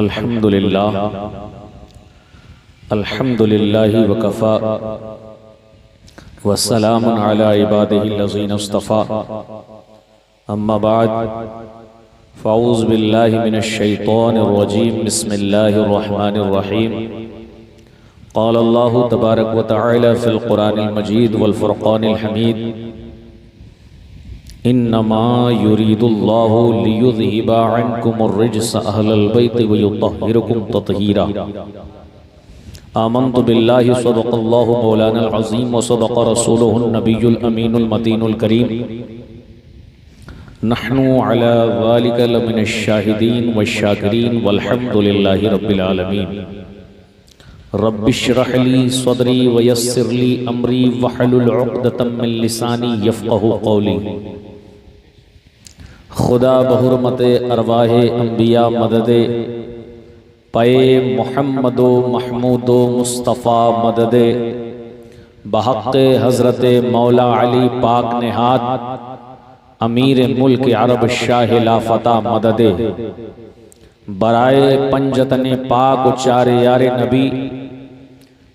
अल्हम्दुलिल्लाह अल्हम्दुलिल्लाहि वकफ़ा वस्सलामुन अला इबादिहिल्लज़ीना इस्तफ़ा अम्मा बाद फ़अऊज़ु बिल्लाहि मिनश्शैतानिर्रजीम बिस्मिल्लाहिर्रहमानिर्रहीम क़ाल अल्लाहु तबारक व तआला फ़िल क़ुरानिल मजीद वल फ़ुरक़ानिल हमीद इन्नमा युरीदुल्लाहु लियुज़हिबा अन्कुमुर रिज्स अहलल बैति व युत्तहिरकुम तत्हीरा। आमन्तु बिल्लाहि सदक़ल्लाहु मौलानल अज़ीम व सदक़ रसूलुहुन नबियुल अमीनुल मतीनुल करीम। नहनु अला ज़ालिका लमिनश शाहिदीन वश्शाकिरीन वल्हम्दुलिल्लाहि रब्बिल आलमीन। रब्बिश्रह ली सदरी व यस्सिर ली अमरी वहलुल उक़दतम मिन लिसानी यफ़क़हू क़ौली। खुदा बहुरमते अरवाहे अंबिया मददे पे मुहम्मदो महमूदो मुस्तफ़ा मददे बहक़्क़े हज़रत मौला अली पाक नेहात अमीर मुल्क अरब शाह लाफता मददे बराए पंजतने पाक उचारे यारे नबी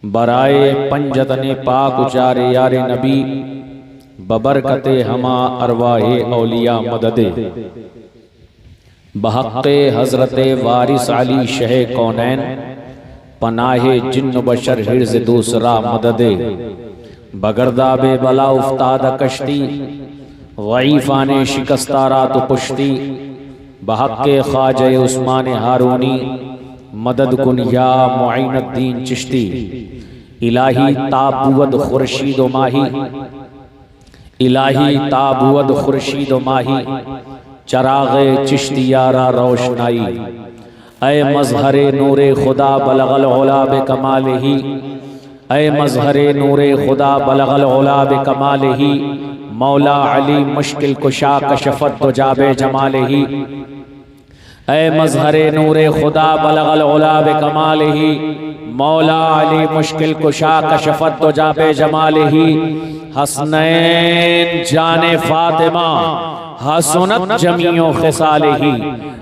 बराए पंजतने पाक उचारे यारे नबी बबरकते हमा अरवाहे औलिया मददे बहक़्क़े हज़रत वारिस अली शह कौनैन पनाहे जिन्न बशर हिर्ज़ दूसरा मददे बगरदा बे बला उफ्तादा कश्ती ज़ईफ़ाने शिकस्तारा तो पुश्ती बहक़्क़े ख्वाजे उस्मान हारूनी मदद कुन या मुईनुद्दीन चिश्ती इलाही ताबुवद खुर्शीद माही इलाही ताबुवद खुर्शीद माही चराग़े चिश्तियारा रोशनाई ऐ मज़हरे नूरे खुदा बलगल उला बे कमालिही ऐ मज़हरे नूरे खुदा बलगल उला बे कमालिही मौला अली मुश्किल कुशा कशफत दुजाबे जमालिही ऐ मज़हरे नूरे खुदा बलगल उला बे कमालिही मौला अली मुश्किल कुशा कशफत दुजाबे जमालिही हसनैन जाने फातिमा हसनत जमियो खिसालिही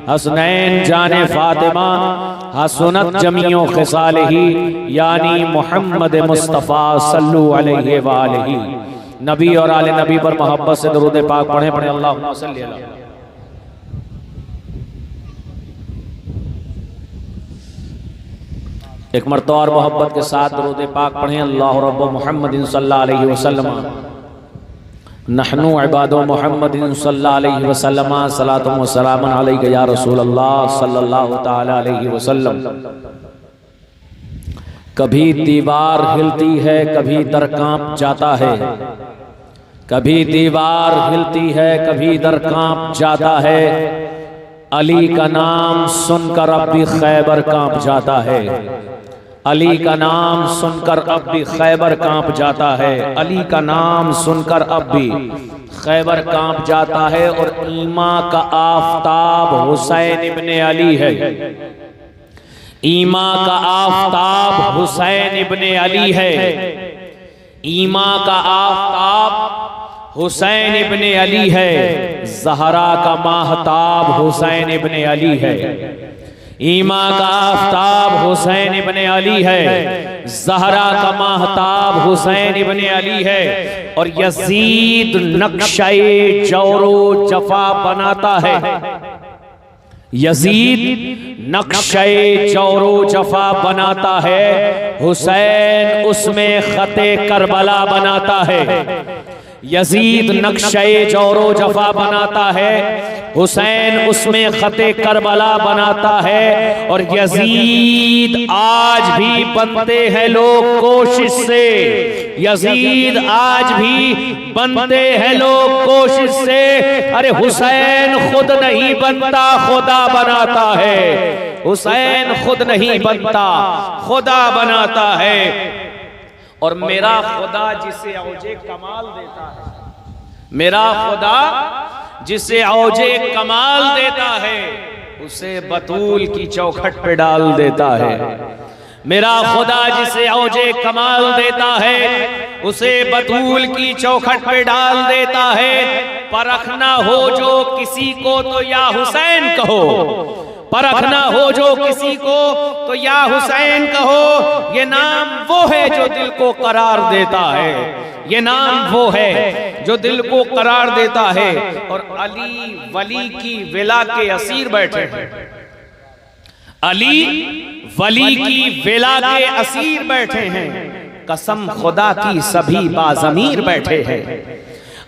हसनैन जाने फातिमा हसनत जमियो खिसालिही यानी मुहम्मद मुस्तफ़ा सल्लु अलैहि व आलिही। नबी और आले नबी पर मोहब्बत से दरूद पाक पढ़े पढ़े अल्लाहुम्मा सल्ली अला। एक मरतबा और मोहब्बत के साथ दरूद पाक पढ़े अल्लाहु रब्ब मुहम्मदिन सल्लल्लाहु अलैहि वसल्लम नहनु इबादो मुहम्मदिन सल्लल्लाहु अलैहि वसल्लम सलातु व सलामुन अलैका या रसूल अल्लाह सल्लल्लाहु ताला अलैहि वसल्लम। कभी दीवार हिलती है कभी दर कांप जाता है कभी दीवार हिलती है कभी दर कांप जाता है अली का नाम सुनकर अब भी खैबर कांप जाता है अली का नाम सुनकर अब भी खैबर कांप जाता है अली का नाम सुनकर अब भी खैबर कांप जाता है। और ईमा का आफताब हुसैन इब्ने अली है ईमा का आफताब हुसैन इब्ने अली है ईमा का आफताब हुसैन इब्ने अली है ज़हरा का माहताब हुसैन इब्ने अली है ईमा का आफताब हुसैन इब्ने अली है ज़हरा का माहताब हुसैन इब्ने अली है। और यजीद नक्शे जौरो जफा बनाता है यजीद नक्शे जौरो जफा बनाता है हुसैन उसमें खते करबला बनाता है यजीद नक्शे जौरो जफा बनाता है हुसैन उसमें खते करबला बनाता है। और यजीद आज भी बनते हैं लोग कोशिश से यजीद आज भी बनते हैं लोग कोशिश से अरे हुसैन खुद नहीं बनता खुदा बनाता है हुसैन खुद नहीं बनता खुदा बनाता है। और मेरा खुदा जिसे औजे कमाल देता है मेरा खुदा जिसे औजे कमाल देता है उसे बतूल की चौखट पे डाल देता है मेरा खुदा जिसे औजे कमाल देता है उसे बतूल की चौखट पे डाल देता है। परखना हो जो किसी को तो या हुसैन कहो परखना हो जो किसी को तो या हुसैन कहो। ये नाम वो है जो दिल को करार देता है, ये नाम वो है जो दिल को करार देता है। और अली वली की विला के असीर बैठे हैं, अली वली की विला के असीर बैठे हैं। कसम खुदा की सभी बाज़मीर बैठे हैं,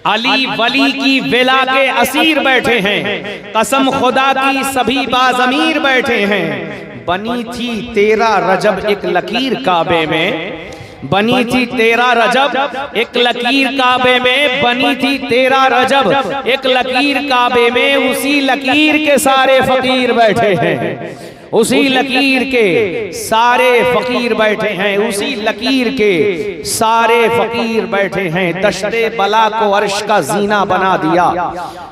अली वली की विला के असीर बैठे हैं। कसम खुदा की सभी बाज़मीर बैठे हैं। बनी थी 13 रजब एक लकीर काबे में, बनी थी 13 रजब एक लकीर काबे में, बनी थी 13 रजब एक लकीर काबे में। उसी लकीर के सारे फकीर बैठे हैं, उसी लकीर के सारे फकीर बैठे हैं, उसी लकीर के सारे फकीर बैठे हैं। दश्ते बला को अर्श का जीना बना दिया,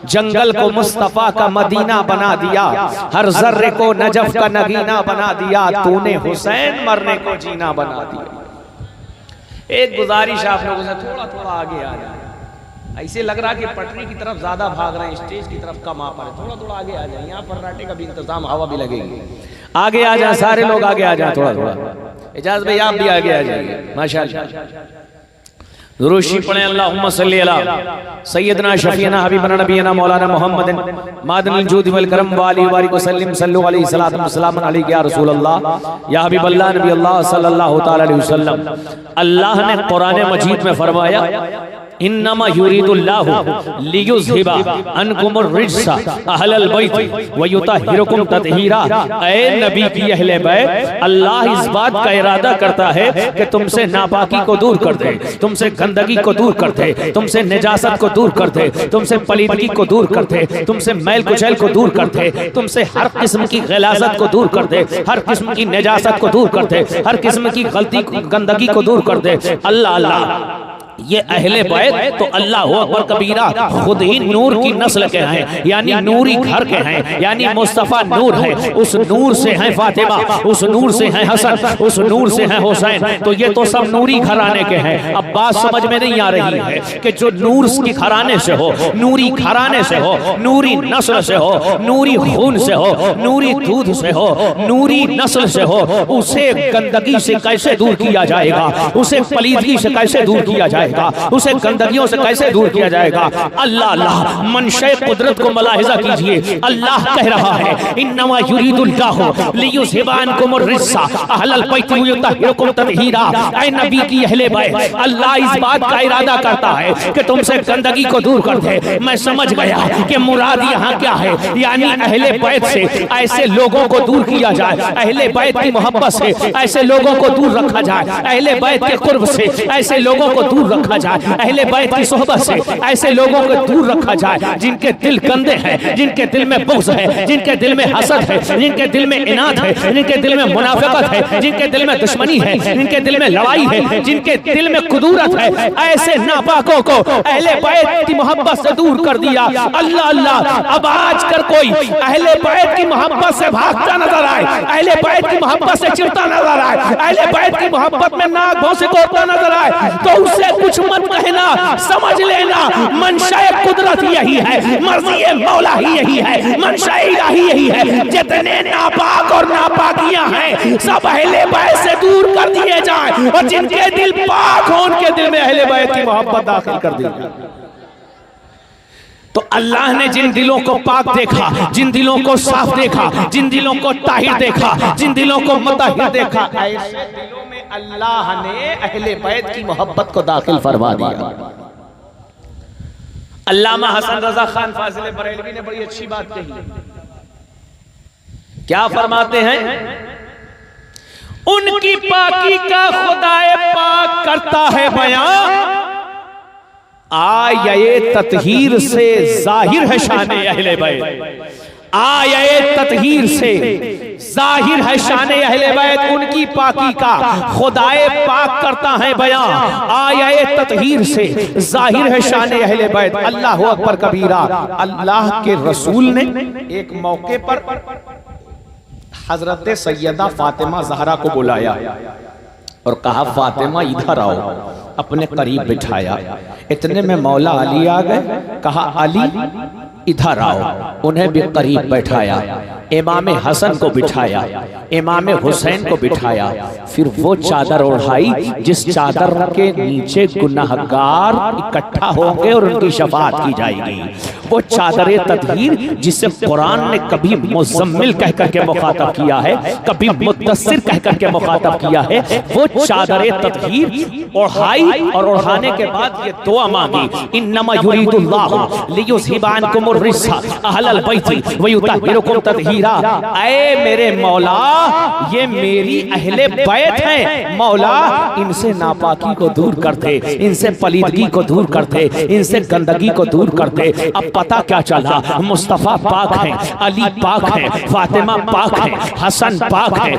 जंगल को मुस्तफा का मदीना बना दिया, हर जर्रे को नजफ का नगीना बना दिया। तूने हुसैन मरने को जीना बना दिया। एक गुजारिश आप लोगों से, थोड़ा थोड़ा आगे आ जाए। ऐसे लग रहा कि पटरी की तरफ ज्यादा भाग रहे हैं, स्टेज की तरफ कम आ पा रहे। थोड़ा थोड़ा आगे आ जाए, यहाँ फर्राटे का भी इंतजाम, हवा भी लगेगी। आगे आ जाए, सारे लोग आगे आ जाए। थोड़ा थोड़ा इजाज़त भाई आप भी आगे आ जाइए। माशाअल्लाह दुरूशी पढ़ें। अल्लाहुम्मा सल्ली अला सय्यदना शफीना हबीबना नबीना मौलाना मुहम्मदिन मादनिल जूद वल करम व आलिहि व बारिक वसल्लिम सल्लु अलैहि सलातु व सलाम अलैका या रसूल अल्लाह या हबीब अल्लाह नबी अल्लाह सल्लल्लाहु तआला अलैहि वसल्लम। अल्लाह ने कुरान मजीद में फरमाया इन्नमा युरीदुल्लाहु लियुज़हिबा अन्कुमुर रिज्सा अहलल बैत व युतहिरुकुम तत्हीरा। ऐ नबी की अहले बैत, अल्लाह इस बात का इरादा करता है कि तुमसे नापाकी को दूर कर दे, तुमसे गंदगी को दूर कर दे, तुमसे निजासत को दूर कर दे, तुमसे पलीदगी को दूर कर दे, तुमसे मैल कुचैल को दूर कर दे, तुमसे हर किस्म की गलाजत को दूर कर दे, हर किस्म की निजासत को दूर कर दे, हर किस्म की गलती गंदगी को दूर कर दे। अल्लाह अल्लाह ये अहले बैत तो अल्लाह अकबर कबीरा खुद ही नूर की नस्ल के हैं, यानी नूरी घर के हैं, यानी मुस्तफ़ा नूर है। उस नूर से हैं फातिमा, उस नूर से हैं हसन, उस नूर से हैं हुसैन। तो ये तो सब नूरी घराने के हैं। अब बात समझ में नहीं आ रही है कि जो नूर की घराने से हो, नूरी घराने से हो, नूरी नस्ल से हो, नूरी खून से हो, नूरी दूध से हो, नूरी नस्ल से हो, उसे गंदगी से कैसे दूर किया जाएगा, उसे पलीदगी से कैसे दूर किया जाएगा, उसे गंदगियों से कैसे दूर किया जाएगा। अल्लाह अल्लाह मनशे कुदरत को मुलाहिजा कीजिए। अल्लाह कह रहा है इन्नमा युरीदुल्लाहु लियुज़हिबा अन्कुमुर रिज्सा अहलल बैत व युतहिरुकुम तत्हीरा। ऐ नबी की अहले बैत, अल्लाह इस बात का इरादा करता है कि तुमसे गंदगी को दूर कर दे। मैं समझ गया कि मुराद यहाँ क्या है, यानी अहले बैत से ऐसे लोगों को दूर किया जाए, अहले बैत की मोहब्बत से ऐसे लोगों को दूर रखा जाए, अहले बैत के कुर्ब से ऐसे लोगों को दूर रखा जाए, अहले बैत की सोहबत से ऐसे लोगों को दूर रखा जाए जिनके दिल गंदे हैं, जिनके दिल में बुग़्ज़ है, जिनके दिल में हसद है, जिनके दिल में इनाद है, जिनके दिल में मुनाफिकत है, जिनके दिल में दुश्मनी है, जिनके दिल में लड़ाई है, जिनके दिल में कुदूरत है। ऐसे नापाकों को अहले बैत की मोहब्बत से दूर कर दिया। अल्लाह अल्लाह अब आज कर कोई अहले बैत की मोहब्बत से भागता नजर आए, अहले बैत की मोहब्बत से चिढ़ता नजर आए, अहले बैत की मोहब्बत में नाक भौंसे कोड़ता नजर आए, तो उससे कुछ मत कहना, समझ लेना मंशाए कुदरत यही है, मर्ज़ी मौला ही यही है, मंशाए इलाही यही है। जितने नापाक और नापाकियां हैं सब अहले बैत से दूर कर दिए जाएं, और जिनके दिल पाक हो उनके दिल में अहले बैत की मोहब्बत दाखिल कर दी जाए। तो अल्लाह ने जिन दिलों को पाक देखा, जिन दिलों को साफ देखा, जिन दिलों को ताहिर देखा, जिन दिलों को मुतहिर देखा, ऐसे दिलों में अल्लाह ने अहले बैत की मोहब्बत को दाखिल फरमा दिया। अल्लामा हसन रजा खान फाजिल बरेलवी ने बड़ी अच्छी बात कही। क्या फरमाते हैं? उनकी पाकी का खुदाए पाक करता है बयां, आये ततहीर से जाहिर है शाने अहले बैत, आये ततहीर से जाहिर है शाने अहले बैत। उनकी पाकी का खुदाए पाक करता है बयां, आये ततहीर से जाहिर है शाने अहले बैत। अल्लाह अकबर कबीरा। अल्लाह के रसूल ने एक मौके पर हजरत सैयदा फातिमा ज़हरा को बुलाया और कहा फातिमा इधर आओ, अपने करीब बिठाया। इतने में मौला अली आ गए। कहा अली इधर आओ। उन्हें भी करीब बैठाया, इमाम हसन को बिठाया, इमाम हुसैन को बिठाया। फिर वो चादर ओढ़ाई जिस चादर के नीचे गुनाहगार इकट्ठा होंगे और उनकी शफाअत की जाएगी। वो चादर ततहीर जिसे कुरान ने कभी मुज़म्मिल कह करके मुखातब किया है, कभी मुद्दस्सिर कह करके मुखातब किया है। वो चादर ततहीर ओढ़ाई और ओढ़ाने के बाद ये दुआ मांगी, इन्नमा युरीदुल्लाहु लियुज़हिबा अन्कुमुर रिज्सा अहलल बैति व युतहिरुकुम ततहीरा। ऐ मेरे मौला, ये मेरी अहले बैत हैं, मौला इनसे नापाकी को दूर कर दे, इनसे पलीदगी को दूर कर दे, इनसे गंदगी को दूर कर दे। अब पता क्या चला, मुस्तफ़ा पाक हैं, अली पाक हैं, फातिमा पाक हैं, हसन पाक हैं,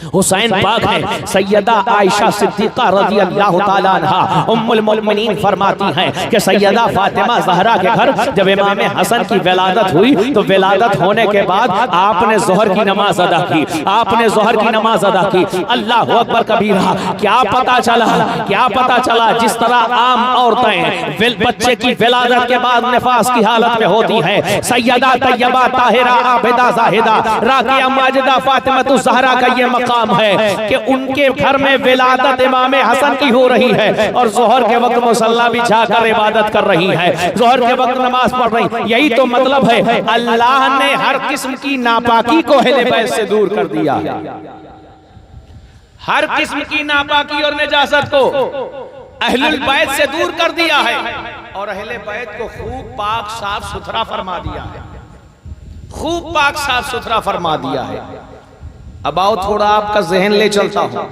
हुसैन पाक है। सैयदा आयशा सिद्दीक़ा रज़ी अल्लाह ताला अन्हा उम्मुल मोमिनीन फरमाती हैं कि सैयदा फातिमा ज़हरा के घर जब इमाम हसन की विलादत हुई तो विलादत होने के बाद आपने ज़ोहर की नमाज अदा की, आपने ज़ोहर की नमाज अदा की। अल्लाह अकबर कबीरा। क्या पता चला, क्या पता चला, जिस तरह आम औरतें बच्चे की विलादत के बाद निफास की हालत में होती हैं, सैयदा तैयबा ताहिरा आबिदा जाहिदा राकिया माजिदा फातिमा ज़हरा का ये मकाम है कि उनके घर में विलादत इमाम हसन की हो रही है और जोहर के वक्त मुसल्ला बिछा कर इबादत कर रही है, जोहर के वक्त नमाज पढ़ रही। यही तो मतलब है, अल्लाह ने हर किस्म की नापाकी को अहले बैत से दूर कर दिया, हर किस्म की नापाकी और निजासत को अहलुल बैत से दूर कर दिया है और अहले बैत को खूब पाक साफ सुथरा फरमा दिया है, खूब पाक साफ सुथरा फरमा दिया है। अब आओ थोड़ा आपका जहन ले चलता हूं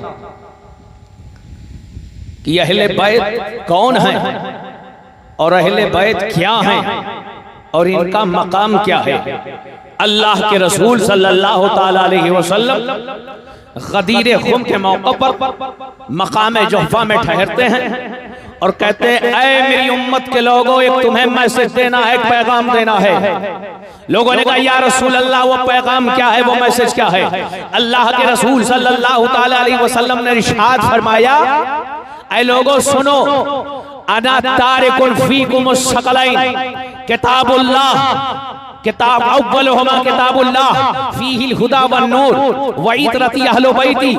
कि अहले बैत कौन है और अहले बैत क्या है और इनका मकाम क्या है। अल्लाह के रसूल सल्लल्लाहु ताला अलैहि वसल्लम गदीर खुम के मौके पर मकाम जुहफा में ठहरते हैं और कहते हैं, ऐ मेरी उम्मत के लोगों, एक तुम्हें मैसेज देना है, एक पैगाम देना है। लोगों ने कहा, या रसूल अल्लाह, वो पैगाम क्या है, वो मैसेज क्या है। अल्लाह के रसूल सल्लल्लाहु ताला अलैहि वसल्लम ने इरशाद फरमाया, ऐ लोगों सुनो, अना तारिकुन फीकुमुस सकलैन, किताबुल्लाह, किताब अव्वलुहुमा किताबुल्लाह फीहिल हुदा वन नूर व इतरती अहले बैती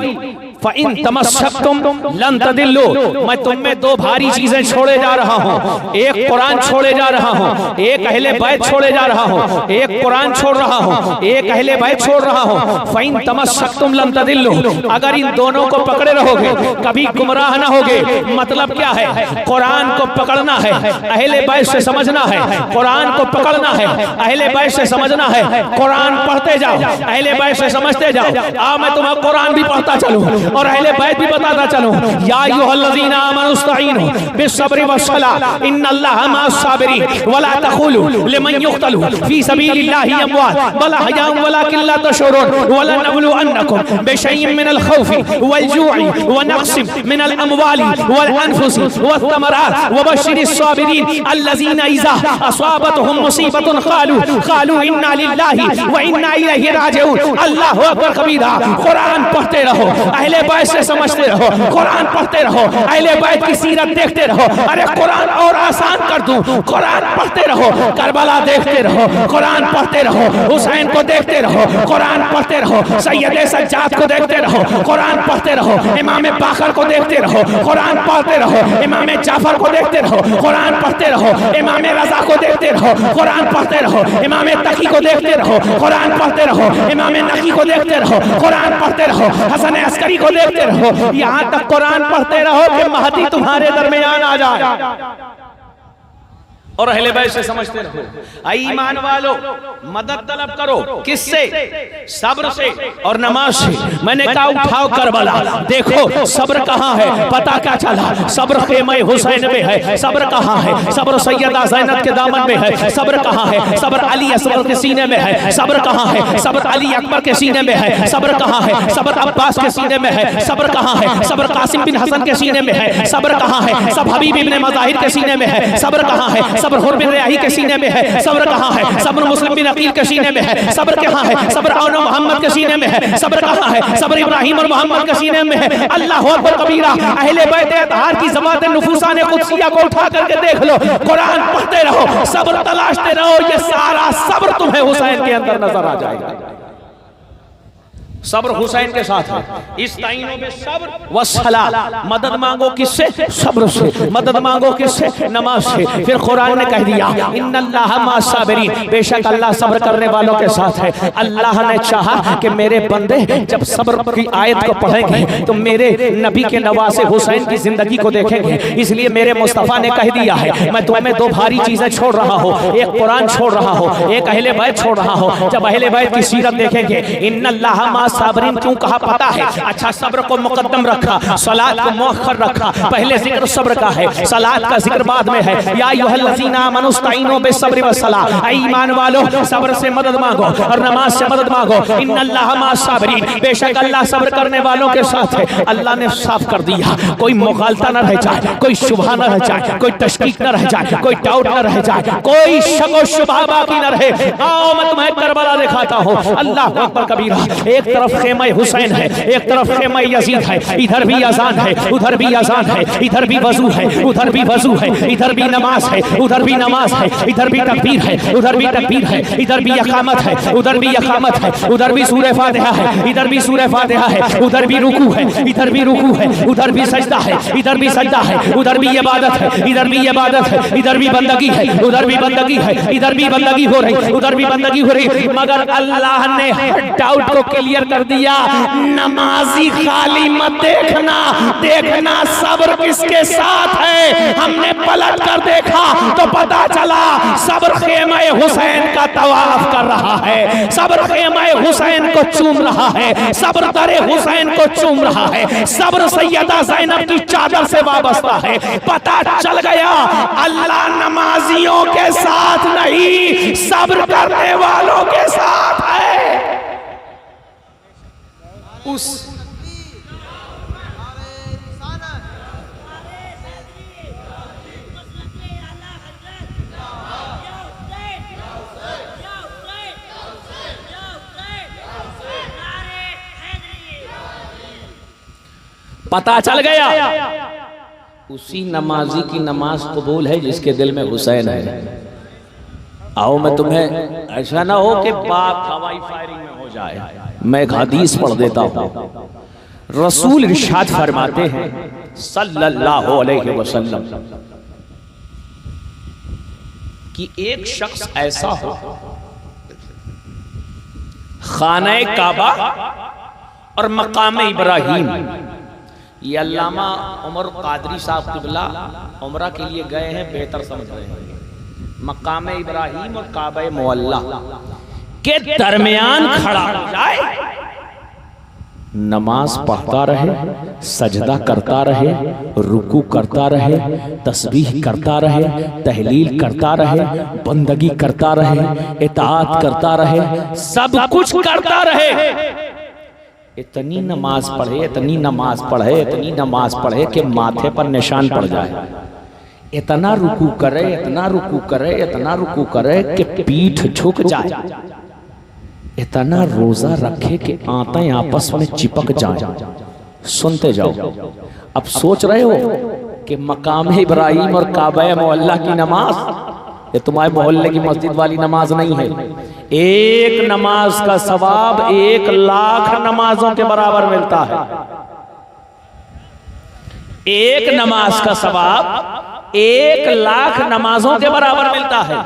फ़इन तमस्सकतुम लन तदिल्लु। मैं तुम में दो भारी चीजें छोड़े जा रहा हूँ, एक कुरान छोड़े जा रहा हूँ, एक अहले बैत छोड़े जा रहा हूँ, एक कुरान छोड़ रहा हूँ, एक अहले बैत छोड़ रहा हूँ। फ़इन तमस्सकतुम लन तदिल्लु, अगर इन दोनों को पकड़े रहोगे कभी गुमराह ना होगे। मतलब क्या है, कुरान को पकड़ना है, अहले बैत से समझना है, कुरान को पकड़ना है, अहले बैत से समझना है, कुरान पढ़ते जाओ, अहले बैत से समझते जाओ। आओ मैं तुम्हें कुरान भी पढ़ता चलूं और अहले बैत भी बताता चलूं। या अय्युहल्लज़ीना आमनुस्तईनु बिस्सब्रि वस्सलाह इन्नल्लाहा मअस्साबिरीन वला तक़ूलू लिमन युक़तलू फी सबीलिल्लाहि अमवात बल अहयाउन वलाकिन ला तशऊरून वलनबलुअन्नकुम बिशैइन मिनल खौफि वल जूइ व नक़्सिन मिनल अमवालि वल अनफुसि वत्तमरात वबश्शिरिस साबिरीन अल्लज़ीना इज़ा असाबतहुम मुसीबतुन क़ालू इन्ना लिल्लाहि व इन्ना इलैहि राजिऊन। अल्लाहु अकबर कबीरा। कुरान पढ़ते रहो, अहले बैत से समझते रहो, कुरान पढ़ते रहो, अहले बैत की सीरत देखते रहो। अरे कुरान और आसान कर दूं, कुरान पढ़ते रहो, करबला देखते रहो, कुरान पढ़ते रहो, हुसैन को देखते रहो, कुरान पढ़ते रहो, सैयद सज्जाद को देखते रहो, कुरान पढ़ते रहो, इमाम बाकर को देखते रहो, कुरान पढ़ते रहो, इमाम जाफर को देखते रहो, कुरान पढ़ते रहो, इमाम रजा को देखते रहो, कुरान पढ़ते रहो, इमाम तकी को देखते रहो, कुरान पढ़ते रहो, इमाम नकी को देखते रहो, कुरान पढ़ते रहो, हसन अस्करी को देखते रहो। यहाँ तक कुरान पढ़ते रहो कि महदी तुम्हारे दरमियान आ जाए और अहले बैत से समझते रहो। ईमान वालों, मदद तलब करो, किससे? सब्र से और नमाज से। मैंने कहा उठाओ करबला, देखो सब्र कहाँ है। पता क्या चला, सब्र ख़ेमा हुसैन में है। सब्र कहाँ है? सब्र सैयदा ज़ैनब के दामन में है। सब्र कहाँ है? सब्र अली असगर के सीने में है। सब्र कहाँ है? सब्र अली अकबर के सीने में है। सब्र कहाँ है? सब्र अब्बास के सीने में है। सब्र कहाँ है? सब्र कासिम बिन हसन के सीने में है। सब्र कहाँ है? सब हबीब इब्ने मज़ाहिर के सीने में है। सब्र कहाँ है? सब्र हुर बिन रियाही के सीने में है, सब्र कहाँ है? सब्र मुस्लिम बिन अकील के सीने में है, सब्र कहाँ है? सब्र औन मोहम्मद के सीने में है, सब्र कहाँ है? सब्र इब्राहिम और मोहम्मद के सीने में है। अल्लाहु अकबर कबीरा। अहले बैत अतहार की ज़मात नुफूसान कुदसिया को उठा करके देख लो, कुरान पढ़ते रहो, सब्र तलाशते रहो, ये सारा सब्र तुम्हें हुसैन के अंदर नजर आ जाएगा। सब्र हुसैन के साथ है। इस ताइनों में सब्र व सला, मदद मांगो किससे? सब्र से। मदद मांगो किससे? नमाज से। फिर कुरान ने कह दिया इन्नल्लाह मअस साबिरीन, बेशक अल्लाह सब्र करने वालों के साथ है। अल्लाह ने चाहा कि मेरे बंदे जब सब्र की आयत को पढ़ेंगे तो मेरे नबी के नवासे हुसैन की जिंदगी को देखेंगे। इसलिए मेरे मुस्तफ़ा ने कह दिया है मैं तुम्हें दो भारी चीजें छोड़ रहा हूँ, एक कुरान छोड़ रहा हूँ, एक अहले बैत छोड़ रहा हूँ। जब अहले बैत की सीरत देखेंगे, इन्नल्लाह मअस साबिरीन क्यों कहा पता है? अच्छा, सब्र को मुकद्दम रखा, सलात को मुअख्खर रखा। पहले जिक्र सब्र का है, सलात का जिक्र बाद में है। या अय्युहल्लज़ीना आमनू इस्तईनू बिस्सब्रि वस्सलाह, ईमान वालों सब्र से मदद मांगो और नमाज से मदद मांगो। इन्नल्लाह मअस साबिरीन, बेशक अल्लाह सब्र करने वालों के साथ है। अल्लाह ने साफ कर दिया, कोई मुगालता न रह जाए, कोई शुबहा न रह जाए, कोई तशकीक न रह जाए, कोई डाउट न रह जाए, कोई शक व शुबहा बाकी न रहे। आओ मैं तुम्हें करबला दिखाता हूँ। अल्लाह अकबर कबीरा। एक तरफ खेमा हुसैन है, एक तरफ खेमा यजीद है, इधर भी अजान है, उधर भी अजान है, इधर भी वजू है, उधर भी वजू है, इधर भी नमाज है, उधर भी नमाज है, इधर भी तकबीर है, उधर भी तकबीर है, इधर भी इकामत है, उधर भी इकामत है, उधर भी सूरह फातिहा है, इधर भी सूरह फातिहा है, उधर भी रुकू है, इधर भी रुकू है, उधर भी सजदा है, इधर भी सजदा है, उधर भी इबादत है, इधर भी इबादत है, इधर भी बंदगी है, उधर भी बंदगी है, इधर भी बंदगी हो रही, उधर भी बंदगी हो रही। मगर अल्लाह ने हर डाउट को क्लियर कर दिया। नमाजी खाली मत देखना, देखना सब्र किसके साथ है। हमने पलट कर देखा तो पता चला सब्र खेमा हुसैन का तवाफ कर रहा है, सब्र खेमा हुसैन को चूम रहा है, सब्र दरे हुसैन को चूम रहा है, सब्र सैयदा ज़ैनब की चादर से वाबस्ता है। पता चल गया अल्लाह नमाजियों के साथ नहीं, सब्र करने वालों के साथ है। उस पता चल गया उसी नमाजी की नमाज कबूल है जिसके दिल में हुसैन है। आओ मैं तुम्हें, ऐसा ना हो कि बाप हवाई फायरिंग में हो जाए। मैं एक हदीस पढ़ देता हूँ। रसूल इरशाद फरमाते हैं सल्लल्लाहु अलैहि वसल्लम कि एक शख्स ऐसा हो, खाना काबा और मकाम इब्राहिम, ये अल्लामा उमर कादरी साहब क़िबला उमरा के लिए गए हैं, बेहतर समझ रहे हैं। मकाम इब्राहिम और काबा मुअल्ला के दरमियान खड़ा हो जाए, नमाज पढ़ता रहे, सजदा करता रहे, रुकू करता रहे, तस्बीह करता रहे, तहलील करता रहे, बंदगी करता रहे, इताअत करता रहे, सब कुछ करता रहे। इतनी नमाज पढ़े, इतनी नमाज पढ़े, इतनी नमाज पढ़े कि माथे पर निशान पड़ जाए। इतना रुकू करे, इतना रुकू करे, इतना रुकू करे कि पीठ झुक जाए। इतना रोजा रखे कि आंतें आपस में चिपक जाए। सुनते जाओ। अब सोच रहे हो कि मकाम इब्राहिम और काबा मुअल्ला की नमाज ये तुम्हारे मोहल्ले की मस्जिद वाली नमाज नहीं है। एक नमाज का सवाब 1 लाख नमाजों के बराबर मिलता है। एक नमाज का सवाब 1 लाख नमाजों के बराबर मिलता है।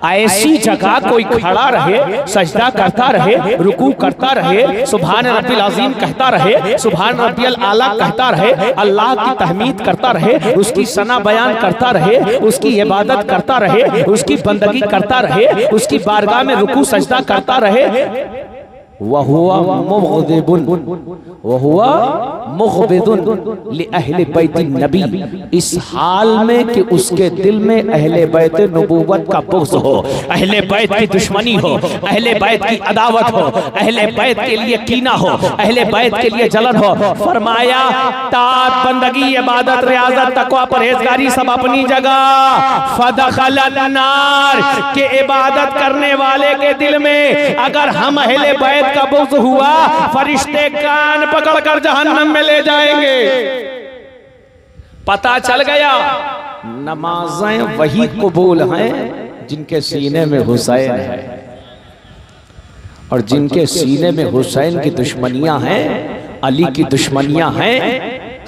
ऐसी जगह कोई खड़ा रहे, सजदा करता रहे, रुकू करता रहे, सुभान रब्बिल अज़ीम कहता रहे, सुभान रब्बिल आला कहता रहे, अल्लाह की तहमीद करता रहे, उसकी सना बयान करता रहे, उसकी इबादत करता रहे, उसकी बंदगी करता रहे, उसकी बारगाह में रुकू सजदा करता रहे। वहुवा मुग़दिबुन वहुवा मुग़बिदुन लि अहले बैत नबी, इस हाल में कि उसके दिल में अहले बैत नबूवत का बुग़्ज़ हो, अहले बैत की दुश्मनी हो, अहले बैत की अदावत हो, अहले बैत के लिए कीना हो, अहले बैत के लिए जलन हो। फरमाया ताअत, बंदगी, इबादत, रियाजत, तक़वा, परहेज़गारी सब अपनी जगह। फदखलन नार, के इबादत करने वाले के दिल में अगर हम अहले बैत का बुग़्ज़ हुआ, फरिश्ते कान पकड़कर जहन्नम में ले जाएंगे। पता चल गया नमाजें वही कबूल हैं जिनके सीने में हुसैन है, और जिनके सीने में हुसैन की दुश्मनियां हैं, अली की दुश्मनियां हैं,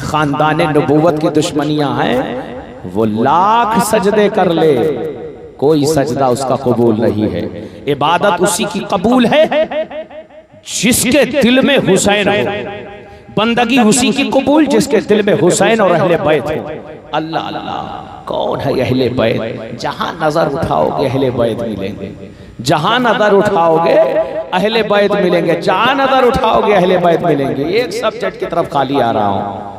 खानदान नबूवत की दुश्मनियां हैं, वो लाख सजदे कर ले, कोई सजदा उसका कबूल नहीं है। इबादत उसी की कबूल है जिसके दिल में हुसैन हो, बंदगी उसी की कबूल जिसके दिल में हुसैन और अहले बैत हो। अल्लाह अल्लाह, कौन है अहले बैत? जहां नजर उठाओगे अहले बैत मिलेंगे, जहां नजर उठाओगे अहले बैत मिलेंगे, जहां नजर उठाओगे अहले बैत मिलेंगे। एक सब्जेक्ट की तरफ खाली आ रहा हूं।